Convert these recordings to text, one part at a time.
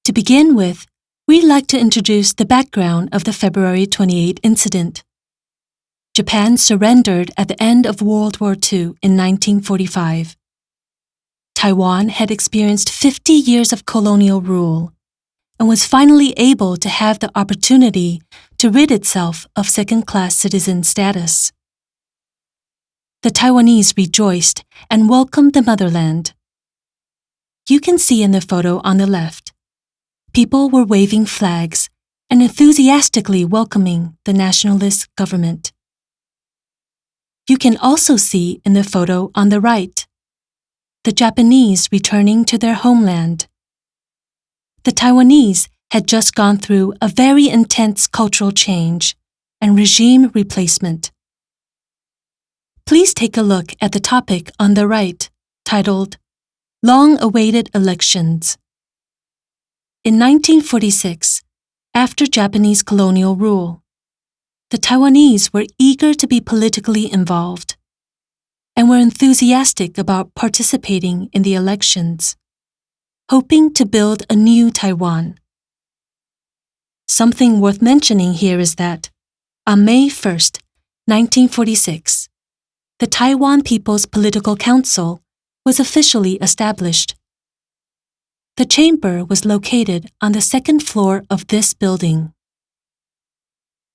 To begin with, we'd like to introduce the background of the February 28 incident. Japan surrendered at the end of World War II in 1945. Taiwan had experienced 50 years of colonial rule and was finally able to have the opportunity to rid itself of second-class citizen status. The Taiwanese rejoiced and welcomed the motherland. You can see in the photo on the left, people were waving flags and enthusiastically welcoming the nationalist government. You can also see in the photo on the right, the Japanese returning to their homeland. The Taiwanese had just gone through a very intense cultural change and regime replacement. Please take a look at the topic on the right, titled Long-Awaited Elections. In 1946, after Japanese colonial rule, the Taiwanese were eager to be politically involved and were enthusiastic about participating in the elections, hoping to build a new Taiwan. Something worth mentioning here is that, on May 1, 1946, the Taiwan People's Political Council was officially established. The chamber was located on the second floor of this building.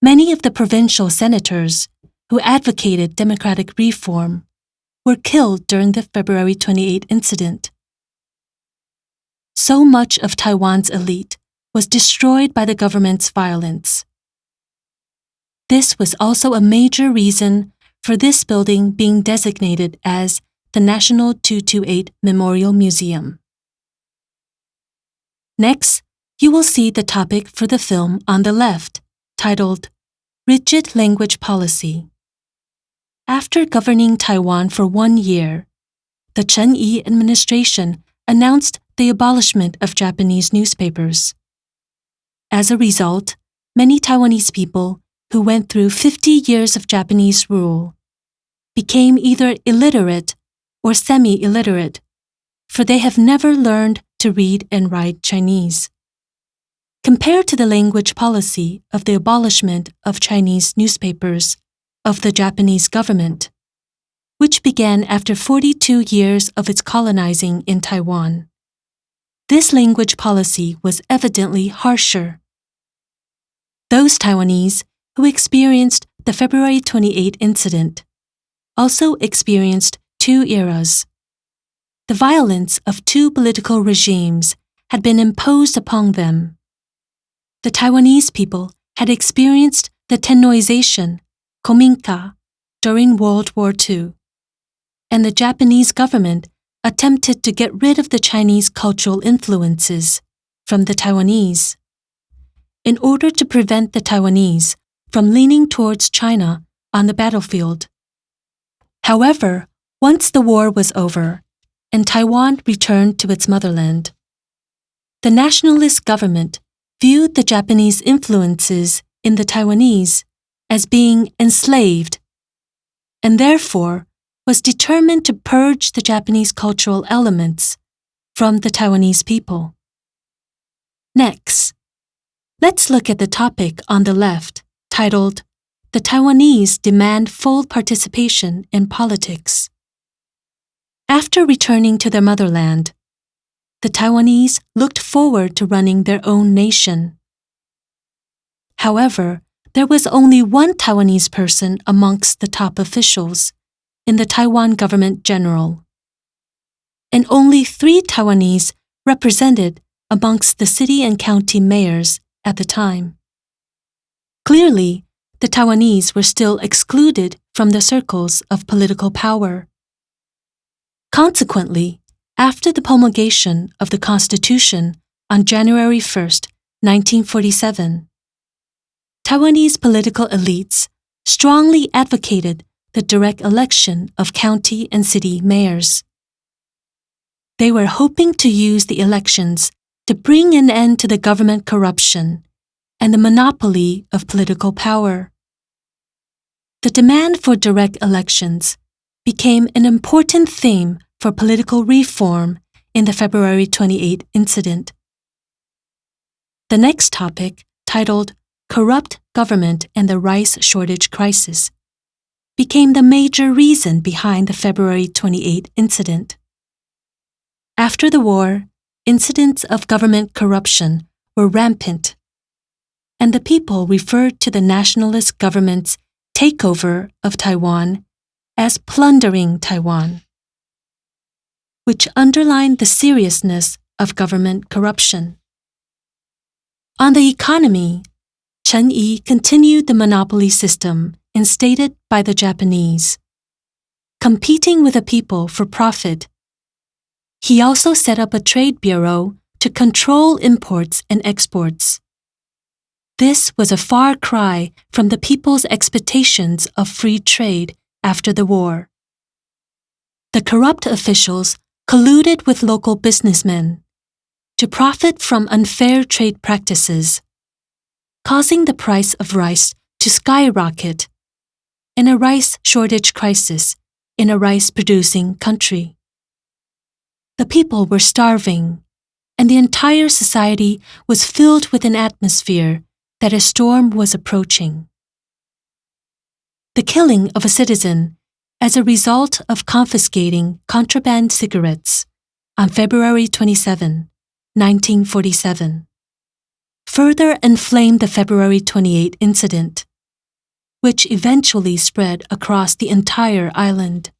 Many of the provincial senators who advocated democratic reform were killed during the February 28 incident. So much of Taiwan's elite was destroyed by the government's violence. This was also a major reason for this building being designated as the National 228 Memorial Museum. Next, you will see the topic for the film on the left, titled Rigid Language Policy. After governing Taiwan for 1 year, the Chen Yi administration announced the abolishment of Japanese newspapers. As a result, many Taiwanese people who went through 50 years of Japanese rule became either illiterate or semi-illiterate, for they have never learned to read and write Chinese. Compared to the language policy of the abolishment of Chinese newspapers of the Japanese government, which began after 42 years of its colonizing in Taiwan, this language policy was evidently harsher. Those Taiwanese who experienced the February 28 incident also experienced two eras. The violence of two political regimes had been imposed upon them. The Taiwanese people had experienced the Tennoization, Kominka, during World War II, and the Japanese government attempted to get rid of the Chinese cultural influences from the Taiwanese in order to prevent the Taiwanese from leaning towards China on the battlefield. However, once the war was over and Taiwan returned to its motherland, the nationalist government viewed the Japanese influences in the Taiwanese as being enslaved, and therefore was determined to purge the Japanese cultural elements from the Taiwanese people. Next, let's look at the topic on the left, titled The Taiwanese Demand Full Participation in Politics. After returning to their motherland, the Taiwanese looked forward to running their own nation. However, there was only one Taiwanese person amongst the top officials in the Taiwan government general, and only 3 Taiwanese represented amongst the city and county mayors at the time. Clearly, the Taiwanese were still excluded from the circles of political power. Consequently, after the promulgation of the Constitution on January 1, 1947, Taiwanese political elites strongly advocated the direct election of county and city mayors. They were hoping to use the elections to bring an end to the government corruption and the monopoly of political power. The demand for direct elections became an important theme for political reform in the February 28 incident. The next topic, titled Corrupt Government and the Rice Shortage Crisis, became the major reason behind the February 28 incident. After the war, incidents of government corruption were rampant, and the people referred to the nationalist government's takeover of Taiwan as plundering Taiwan, which underlined the seriousness of government corruption. On the economy, Chen Yi continued the monopoly system instated by the Japanese. Competing with the people for profit, he also set up a trade bureau to control imports and exports. This was a far cry from the people's expectations of free trade after the war. The corrupt officials colluded with local businessmen to profit from unfair trade practices, causing the price of rice to skyrocket and a rice shortage crisis in a rice-producing country. The people were starving, and the entire society was filled with an atmosphere that a storm was approaching. The killing of a citizen as a result of confiscating contraband cigarettes on February 27, 1947, further inflamed the February 28 incident, which eventually spread across the entire island.